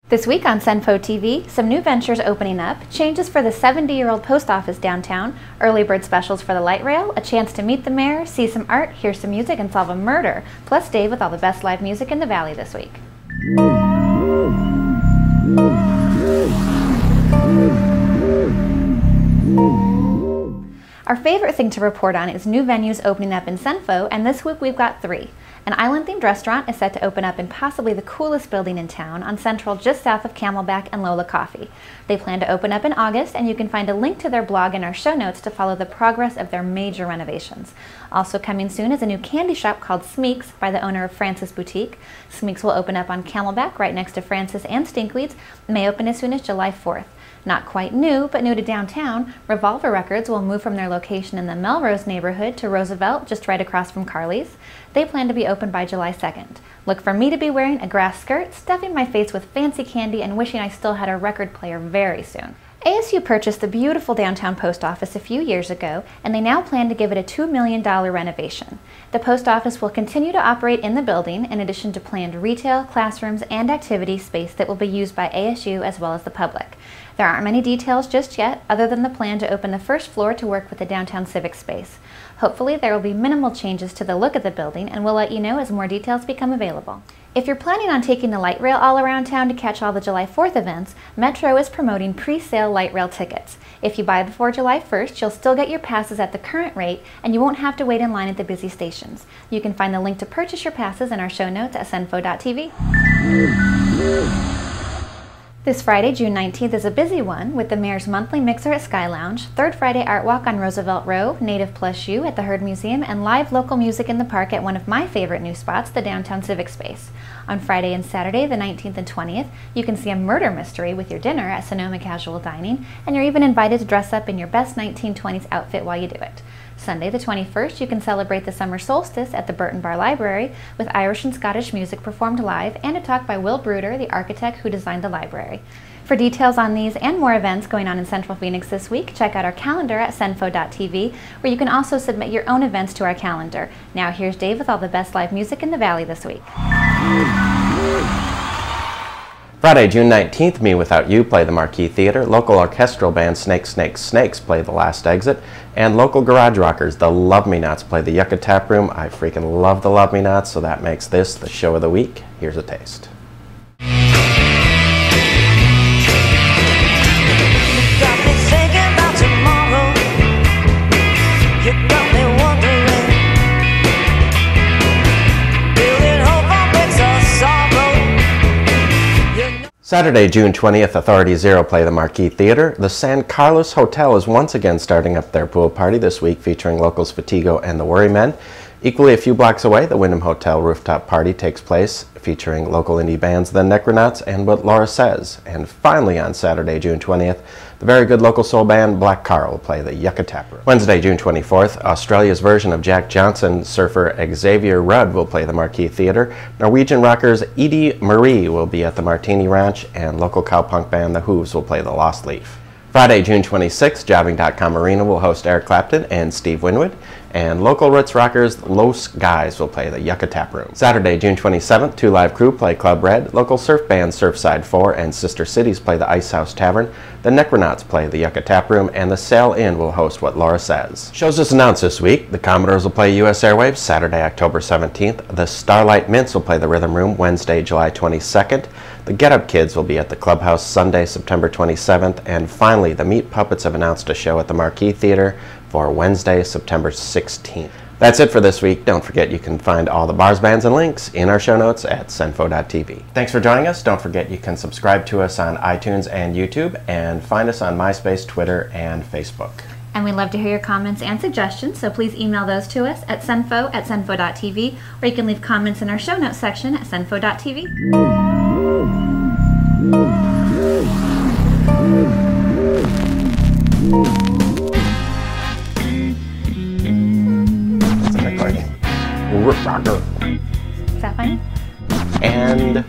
This week on CenPhoTV, some new ventures opening up, changes for the 70-year-old post office downtown, early bird specials for the light rail, a chance to meet the mayor, see some art, hear some music, and solve a murder, plus Dave with all the best live music in the Valley this week. Our favorite thing to report on is new venues opening up in CenPho, and this week we've got 3. An island-themed restaurant is set to open up in possibly the coolest building in town on Central just south of Camelback and Lola Coffee. They plan to open up in August, and you can find a link to their blog in our show notes to follow the progress of their major renovations. Also coming soon is a new candy shop called Smeeks by the owner of Francis Boutique. Smeeks will open up on Camelback right next to Francis and Stinkweed's, and may open as soon as July 4th. Not quite new, but new to downtown, Revolver Records will move from their location in the Melrose neighborhood to Roosevelt, just right across from Carly's. They plan to be open by July 2nd. Look for me to be wearing a grass skirt, stuffing my face with fancy candy, and wishing I still had a record player very soon. ASU purchased the beautiful downtown post office a few years ago, and they now plan to give it a $2 million renovation. The post office will continue to operate in the building, in addition to planned retail, classrooms, and activity space that will be used by ASU as well as the public. There aren't many details just yet, other than the plan to open the first floor to work with the downtown civic space. Hopefully there will be minimal changes to the look of the building, and we'll let you know as more details become available. If you're planning on taking the light rail all around town to catch all the July 4th events, Metro is promoting pre-sale light rail tickets. If you buy before July 1st, you'll still get your passes at the current rate, and you won't have to wait in line at the busy stations. You can find the link to purchase your passes in our show notes at CenPho.tv. This Friday, June 19th, is a busy one with the Mayor's monthly mixer at Sky Lounge, Third Friday Art Walk on Roosevelt Row, Native Plus You at the Heard Museum, and live local music in the park at one of my favorite new spots, the Downtown Civic Space. On Friday and Saturday, the 19th and 20th, you can see a murder mystery with your dinner at Sonoma Casual Dining, and you're even invited to dress up in your best 1920s outfit while you do it. Sunday the 21st, you can celebrate the summer solstice at the Burton Bar Library with Irish and Scottish music performed live and a talk by Will Bruder, the architect who designed the library. For details on these and more events going on in Central Phoenix this week, check out our calendar at CenPho.tv, where you can also submit your own events to our calendar. Now here's Dave with all the best live music in the Valley this week. Friday, June 19th, Me Without You play the Marquee Theater, local orchestral band Snakes, Snakes, Snakes play The Last Exit, and local garage rockers, the Love Me Nots, play the Yucca Tap Room. I freaking love the Love Me Nots, so that makes this the show of the week. Here's a taste. Saturday, June 20th, Authority Zero play the Marquee Theater. The San Carlos Hotel is once again starting up their pool party this week, featuring locals Fatigo and the Worrymen. Equally a few blocks away, the Wyndham Hotel rooftop party takes place, featuring local indie bands the Necronaunts and What Laura Says. And finally on Saturday, June 20th, the very good local soul band Black Car will play the Yucca Tap Room. Wednesday, June 24th, Australia's version of Jack Johnson surfer Xavier Rudd will play the Marquee Theater. Norwegian rockers Edie Marie will be at the Martini Ranch, and local cowpunk band the Hooves will play the Lost Leaf. Friday, June 26th, Jobbing.com Arena will host Eric Clapton and Steve Winwood, and local roots rockers Los Guys will play the Yucca Tap Room. Saturday, June 27th, two live crew play Club Red, local surf bands Surfside 4 and Sister Cities play the Ice House Tavern, the Necronauts play the Yucca Tap Room, and the Sail Inn will host What Laura Says. Shows just announced this week: the Commodores will play US Airwaves Saturday, October 17th, the Starlight Mints will play the Rhythm Room Wednesday, July 22nd, the Get Up Kids will be at the Clubhouse Sunday, September 27th, and finally the Meat Puppets have announced a show at the Marquee Theater for Wednesday, September 16th. That's it for this week. Don't forget you can find all the bars, bands, and links in our show notes at CenPho.tv. Thanks for joining us. Don't forget you can subscribe to us on iTunes and YouTube, and find us on MySpace, Twitter, and Facebook. And we'd love to hear your comments and suggestions, so please email those to us at CenPho@CenPho.tv, or you can leave comments in our show notes section at CenPho.tv. That's a recording. Rocker. Is that funny? And